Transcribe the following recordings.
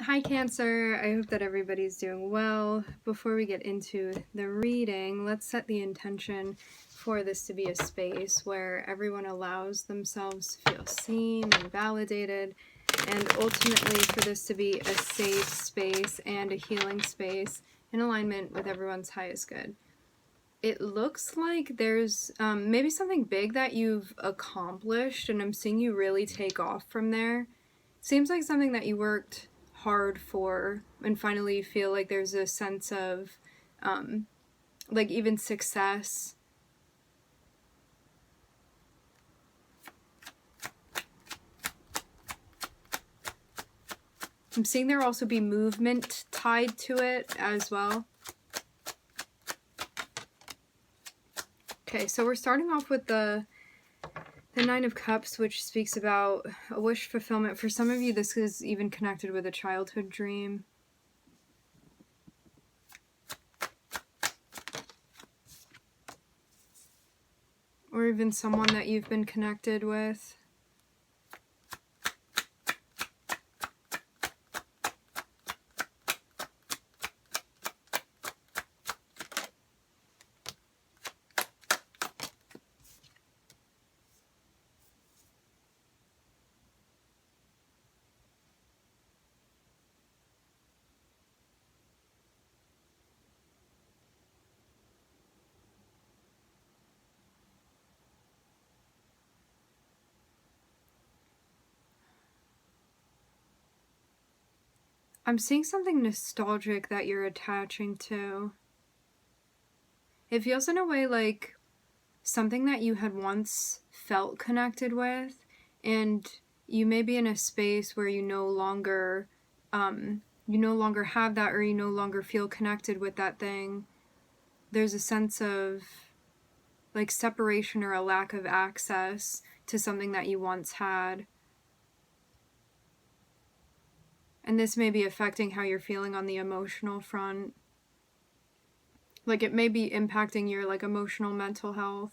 Hi Cancer, I hope that everybody's doing well. Before we get into the reading, let's set the intention for this to be a space where everyone allows themselves to feel seen and validated, and ultimately for this to be a safe space and a healing space in alignment with everyone's highest good. It looks like there's maybe something big that you've accomplished, and I'm seeing you really take off from there. Seems like something that you worked hard for, and finally you feel like there's a sense of like even success. I'm seeing there also be movement tied to it as well. Okay, so we're starting off with the Nine of Cups, which speaks about a wish fulfillment. For some of you, this is even connected with a childhood dream. Or even someone that you've been connected with. I'm seeing something nostalgic that you're attaching to. It feels in a way like something that you had once felt connected with, and you may be in a space where you no longer have that, or you no longer feel connected with that thing. There's a sense of like separation or a lack of access to something that you once had. And this may be affecting how you're feeling on the emotional front. Like it may be impacting your like emotional mental health.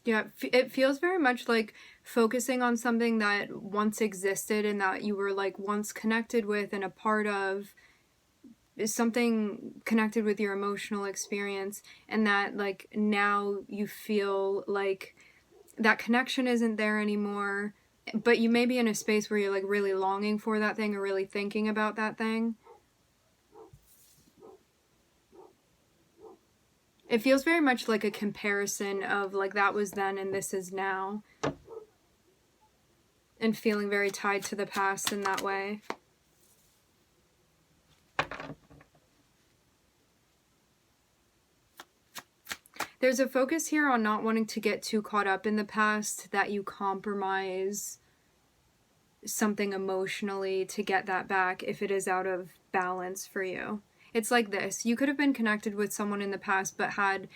Yeah, it feels very much like focusing on something that once existed and that you were like once connected with and a part of, is something connected with your emotional experience, and that like now you feel like that connection isn't there anymore, but you may be in a space where you're like really longing for that thing or really thinking about that thing. It feels very much like a comparison of like that was then and this is now, and feeling very tied to the past in that way. There's a focus here on not wanting to get too caught up in the past, that you compromise something emotionally to get that back if it is out of balance for you. It's like this. You could have been connected with someone in the past but had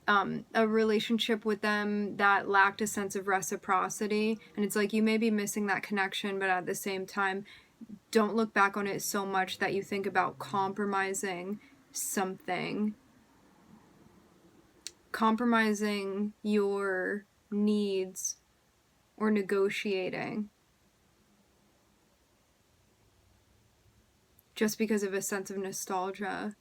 a relationship with them that lacked a sense of reciprocity, and it's like you may be missing that connection, but at the same time don't look back on it so much that you think about compromising something, compromising your needs or negotiating just because of a sense of nostalgia.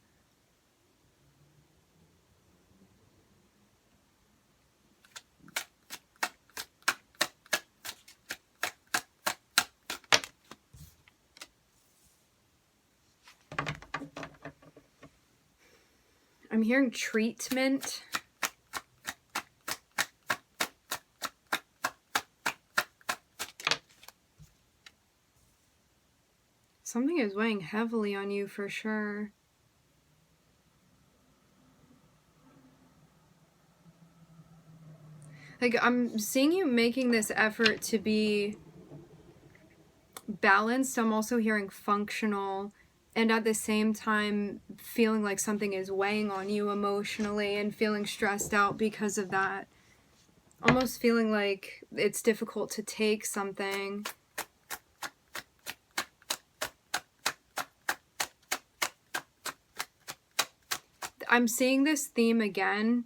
I'm hearing treatment. Something is weighing heavily on you for sure. Like, I'm seeing you making this effort to be balanced. I'm also hearing functional, and at the same time feeling like something is weighing on you emotionally and feeling stressed out because of that. almost feeling like it's difficult to take something. I'm seeing this theme again.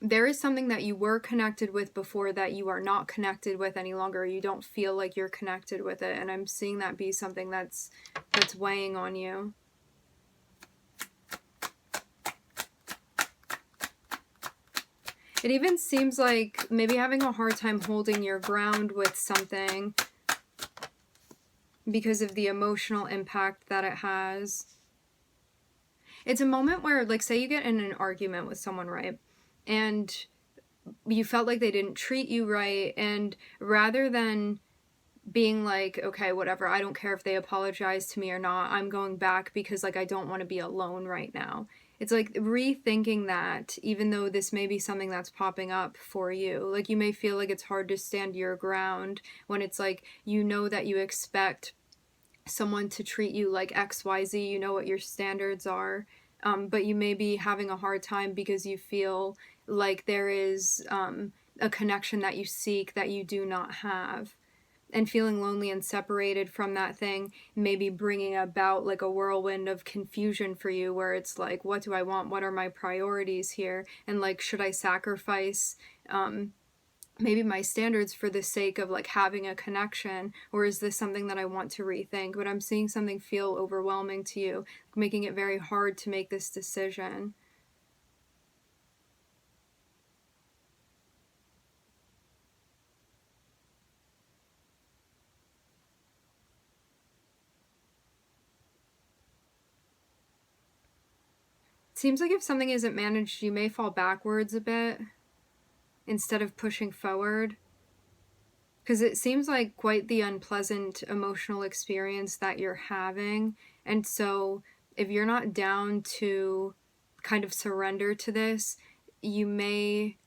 There is something that you were connected with before that you are not connected with any longer. You don't feel like you're connected with it. And I'm seeing that be something that's weighing on you. It even seems like maybe having a hard time holding your ground with something because of the emotional impact that it has. It's a moment where, like, say you get in an argument with someone, right? And you felt like they didn't treat you right. And rather than being like, okay, whatever, I don't care if they apologize to me or not, I'm going back because, like, I don't want to be alone right now. It's like rethinking that, even though this may be something that's popping up for you. Like, you may feel like it's hard to stand your ground when it's like, you know that you expect someone to treat you like XYZ, you know what your standards are, but you may be having a hard time because you feel like there is a connection that you seek that you do not have. And feeling lonely and separated from that thing, maybe bringing about like a whirlwind of confusion for you, where it's like, what do I want? What are my priorities here? And like, should I sacrifice maybe my standards for the sake of like having a connection, or is this something that I want to rethink? But I'm seeing something feel overwhelming to you, making it very hard to make this decision. Seems like if something isn't managed, you may fall backwards a bit instead of pushing forward. Because it seems like quite the unpleasant emotional experience that you're having. And so if you're not down to kind of surrender to this, you may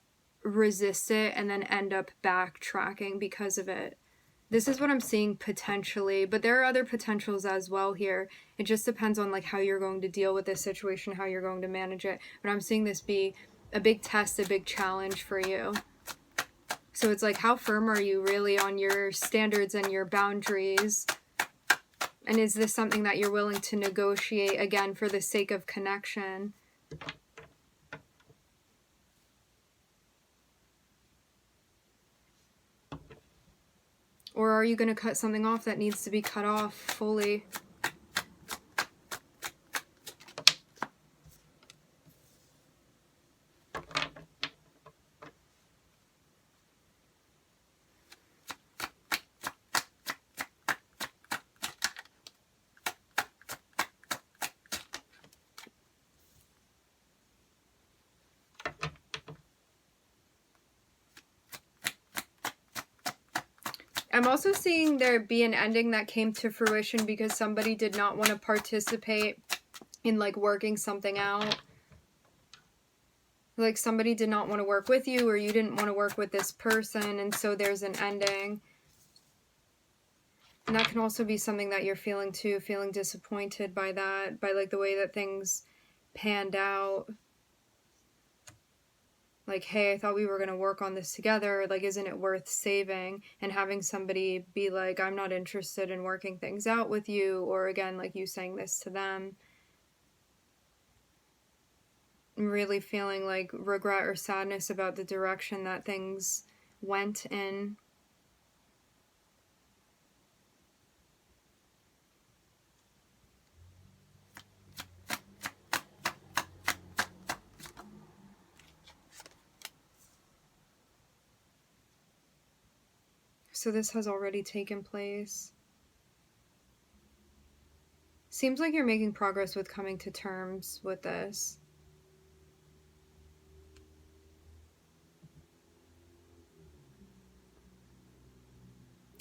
resist it and then end up backtracking because of it. This is what I'm seeing potentially, but there are other potentials as well here. It just depends on like how you're going to deal with this situation, how you're going to manage it. But I'm seeing this be a big test, a big challenge for you. So it's like, how firm are you really on your standards and your boundaries? And is this something that you're willing to negotiate, again, for the sake of connection? Or are you going to cut something off that needs to be cut off fully? I'm also seeing there be an ending that came to fruition because somebody did not want to participate in like working something out. Like somebody did not want to work with you, or you didn't want to work with this person, and so there's an ending. And that can also be something that you're feeling too, feeling disappointed by that, by like the way that things panned out. Like, hey, I thought we were going to work on this together. Like, isn't it worth saving? And having somebody be like, I'm not interested in working things out with you. Or again, like you saying this to them. Really feeling like regret or sadness about the direction that things went in. So this has already taken place. Seems like you're making progress with coming to terms with this.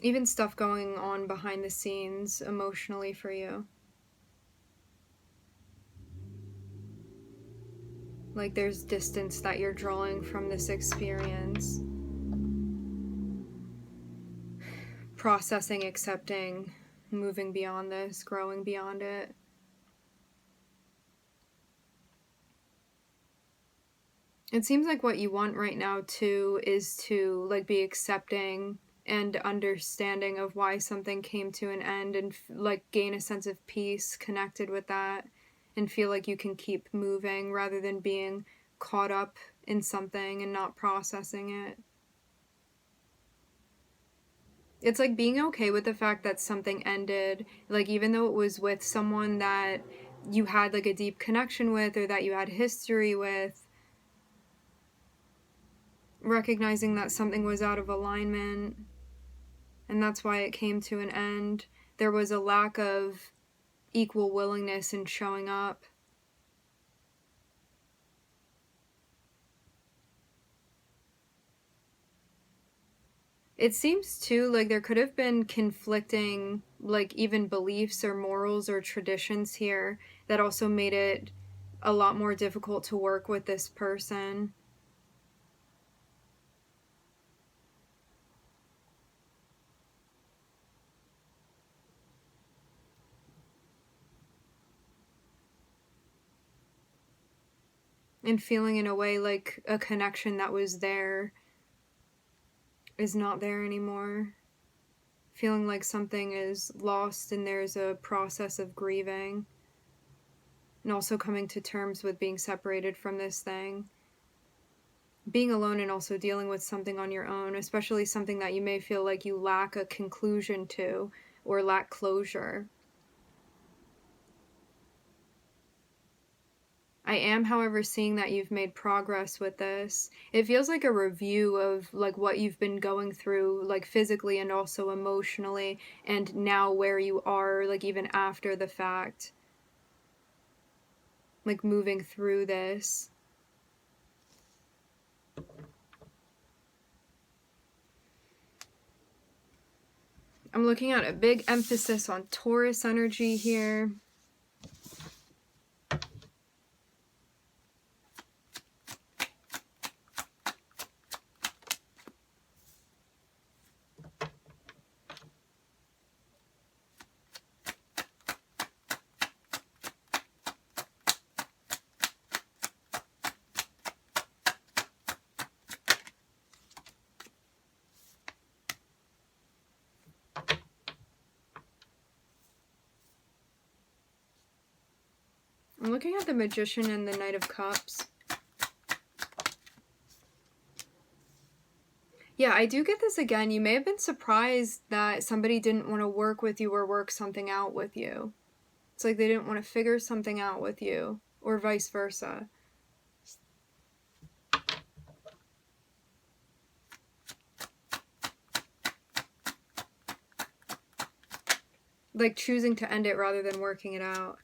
Even stuff going on behind the scenes emotionally for you. Like there's distance that you're drawing from this experience. Processing, accepting, moving beyond this, growing beyond it. It seems like what you want right now too is to like be accepting and understanding of why something came to an end, and like gain a sense of peace connected with that, and feel like you can keep moving rather than being caught up in something and not processing it. It's like being okay with the fact that something ended, like even though it was with someone that you had like a deep connection with or that you had history with, recognizing that something was out of alignment and that's why it came to an end. There was a lack of equal willingness in showing up. It seems too like there could have been conflicting, like even beliefs or morals or traditions here that also made it a lot more difficult to work with this person. And feeling in a way like a connection that was there is not there anymore. Feeling like something is lost and there's a process of grieving. And also coming to terms with being separated from this thing. Being alone and also dealing with something on your own, especially something that you may feel like you lack a conclusion to or lack closure. I am, however, seeing that you've made progress with this. It feels like a review of like what you've been going through, like physically and also emotionally, and now where you are, like even after the fact. Like moving through this. I'm looking at a big emphasis on Taurus energy here. I'm looking at the Magician and the Knight of Cups. Yeah, I do get this again. You may have been surprised that somebody didn't want to work with you or work something out with you. It's like they didn't want to figure something out with you, or vice versa. Like choosing to end it rather than working it out.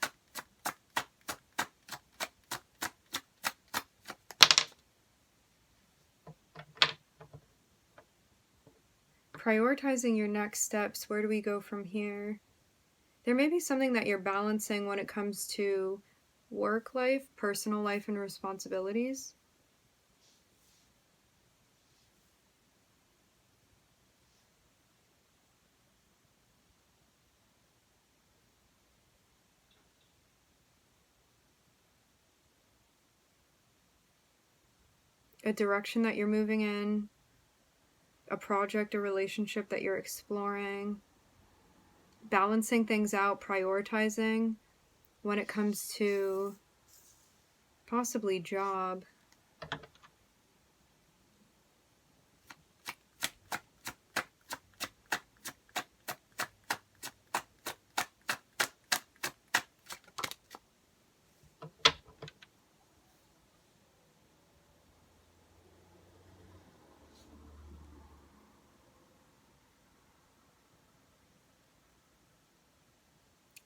Prioritizing your next steps. Where do we go from here? There may be something that you're balancing when it comes to work life, personal life, and responsibilities. A direction that you're moving in, a project, a relationship that you're exploring, balancing things out, prioritizing when it comes to possibly job.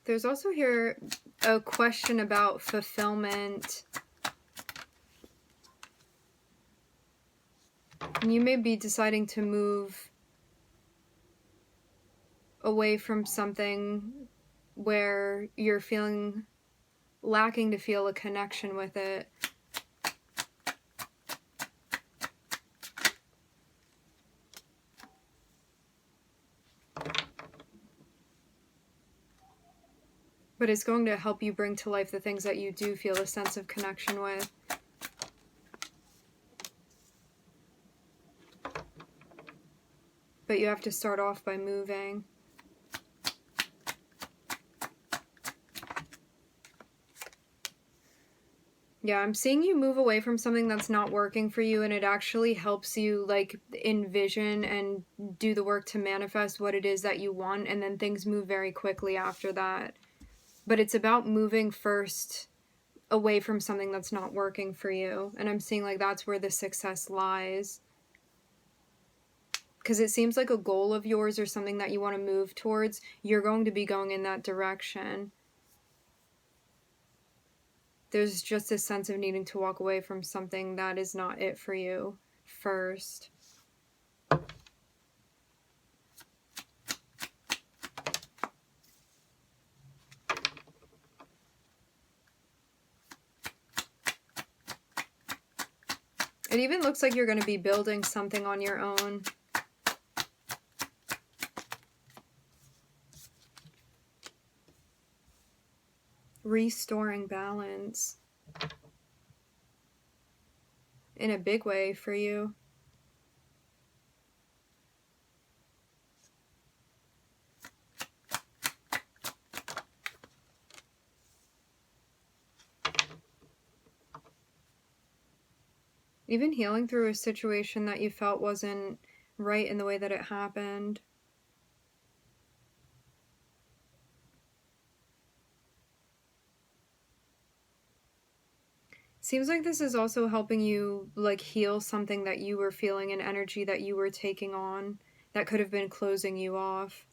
There's also here a question about fulfillment. And you may be deciding to move away from something where you're feeling lacking to feel a connection with it. But it's going to help you bring to life the things that you do feel a sense of connection with. but you have to start off by moving. Yeah, I'm seeing you move away from something that's not working for you, and it actually helps you like envision and do the work to manifest what it is that you want, and then things move very quickly after that. But it's about moving first away from something that's not working for you, and I'm seeing like that's where the success lies. Because it seems like a goal of yours or something that you want to move towards, you're going to be going in that direction. There's just a sense of needing to walk away from something that is not it for you first. It even looks like you're going to be building something on your own. Restoring balance in a big way for you. Even healing through a situation that you felt wasn't right in the way that it happened. Seems like this is also helping you like heal something that you were feeling, an energy that you were taking on that could have been closing you off.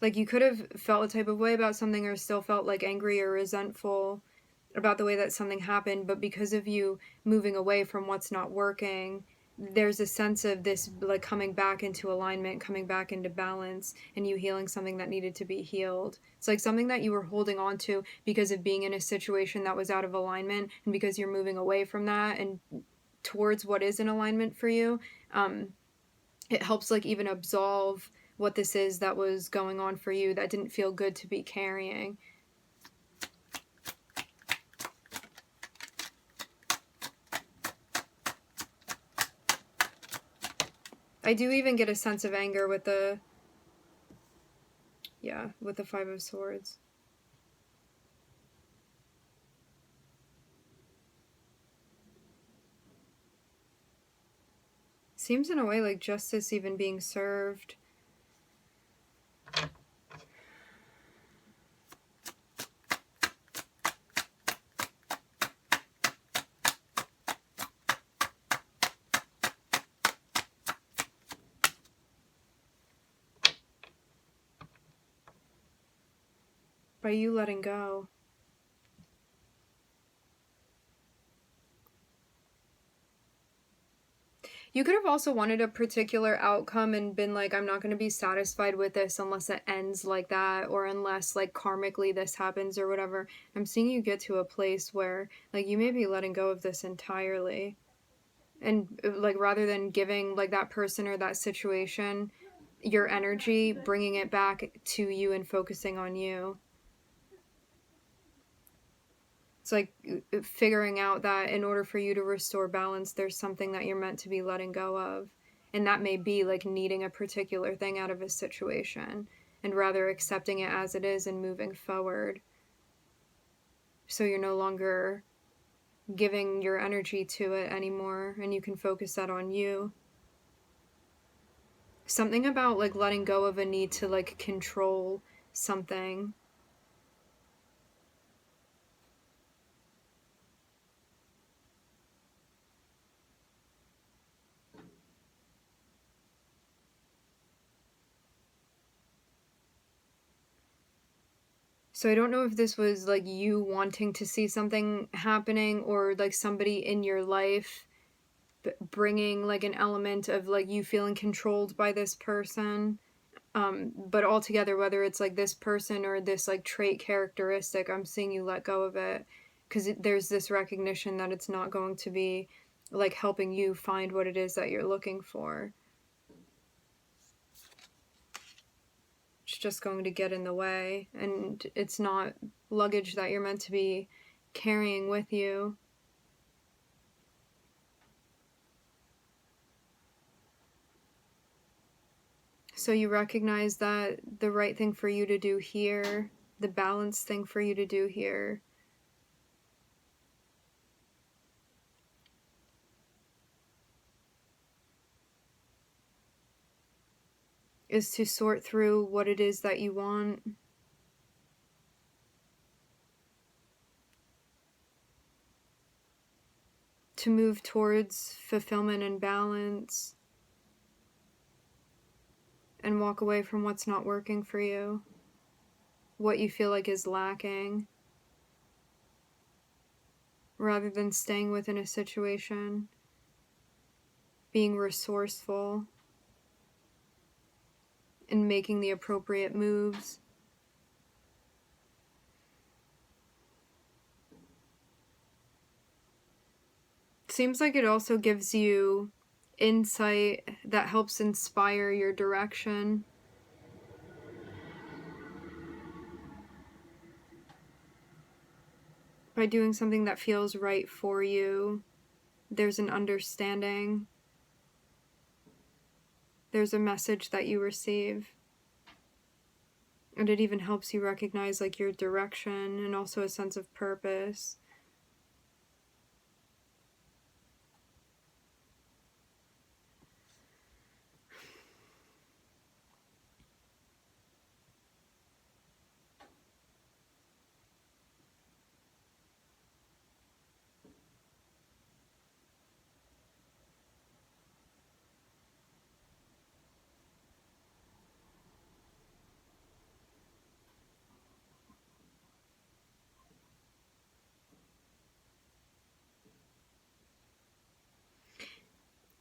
Like you could have felt a type of way about something or still felt like angry or resentful about the way that something happened, but because of you moving away from what's not working, there's a sense of this like coming back into alignment, coming back into balance, and you healing something that needed to be healed. It's like something that you were holding on to because of being in a situation that was out of alignment, and because you're moving away from that and towards what is in alignment for you, it helps like even absolve what this is that was going on for you that didn't feel good to be carrying. I do even get a sense of anger with the, with the Five of Swords. Seems in a way like justice even being served. By you letting go. You could have also wanted a particular outcome and been like, I'm not going to be satisfied with this unless it ends like that, or unless like karmically this happens or whatever. I'm seeing you get to a place where like you may be letting go of this entirely. And like rather than giving like that person or that situation your energy, bringing it back to you and focusing on you. It's like figuring out that in order for you to restore balance, there's something that you're meant to be letting go of. And that may be like needing a particular thing out of a situation, and rather accepting it as it is and moving forward. So you're no longer giving your energy to it anymore, and you can focus that on you. Something about like letting go of a need to like control something. So I don't know if this was like you wanting to see something happening, or like somebody in your life bringing like an element of like you feeling controlled by this person. But altogether, whether it's like this person or this like trait characteristic, I'm seeing you let go of it, because there's this recognition that it's not going to be like helping you find what it is that you're looking for. It's just going to get in the way, and it's not luggage that you're meant to be carrying with you. So you recognize that the right thing for you to do here, the balanced thing for you to do here, is to sort through what it is that you want, to move towards fulfillment and balance, and walk away from what's not working for you, what you feel like is lacking, rather than staying within a situation, being resourceful, and making the appropriate moves. Seems like it also gives you insight that helps inspire your direction. By doing something that feels right for you, there's an understanding. There's a message that you receive. And it even helps you recognize like your direction and also a sense of purpose.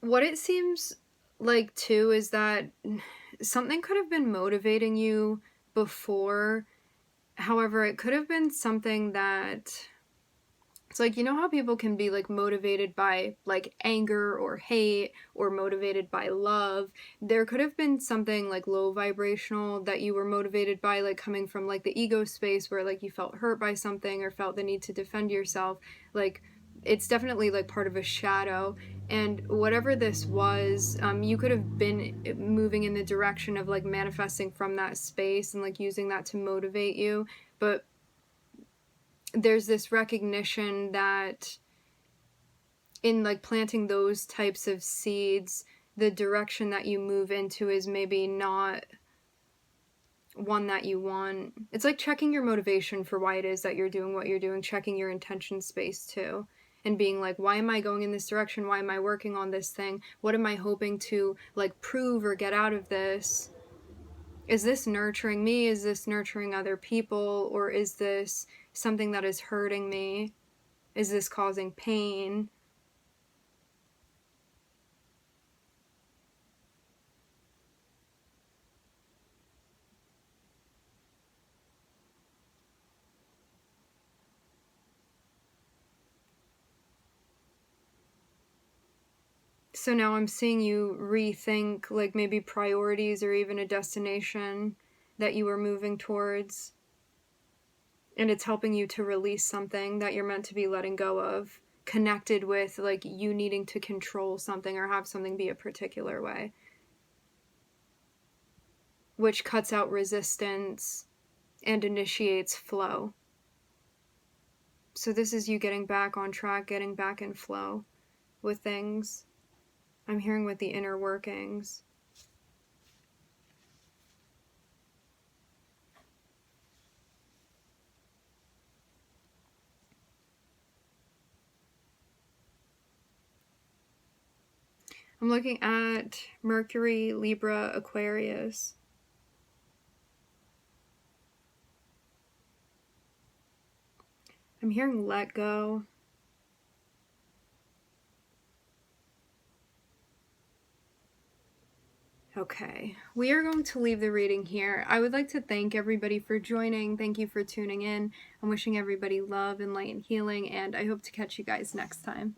What it seems like too is that something could have been motivating you before. However, it could have been something that, it's like, you know how people can be like motivated by like anger or hate, or motivated by love? There could have been something like low vibrational that you were motivated by, like coming from like the ego space where like you felt hurt by something or felt the need to defend yourself. Like it's definitely like part of a shadow. And whatever this was, you could have been moving in the direction of like manifesting from that space and like using that to motivate you. But there's this recognition that in like planting those types of seeds, the direction that you move into is maybe not one that you want. It's like checking your motivation for why it is that you're doing what you're doing, checking your intention space too, and being like, why am I going in this direction? Why am I working on this thing? What am I hoping to like prove or get out of this? Is this nurturing me? Is this nurturing other people? Or is this something that is hurting me? Is this causing pain? So now I'm seeing you rethink like maybe priorities or even a destination that you were moving towards. And it's helping you to release something that you're meant to be letting go of, connected with like you needing to control something or have something be a particular way, which cuts out resistance and initiates flow. So this is you getting back on track, getting back in flow with things. I'm hearing with the inner workings. I'm looking at Mercury, Libra, Aquarius. I'm hearing let go. Okay, we are going to leave the reading here. I would like to thank everybody for joining. Thank you for tuning in. I'm wishing everybody love and light and healing, and I hope to catch you guys next time.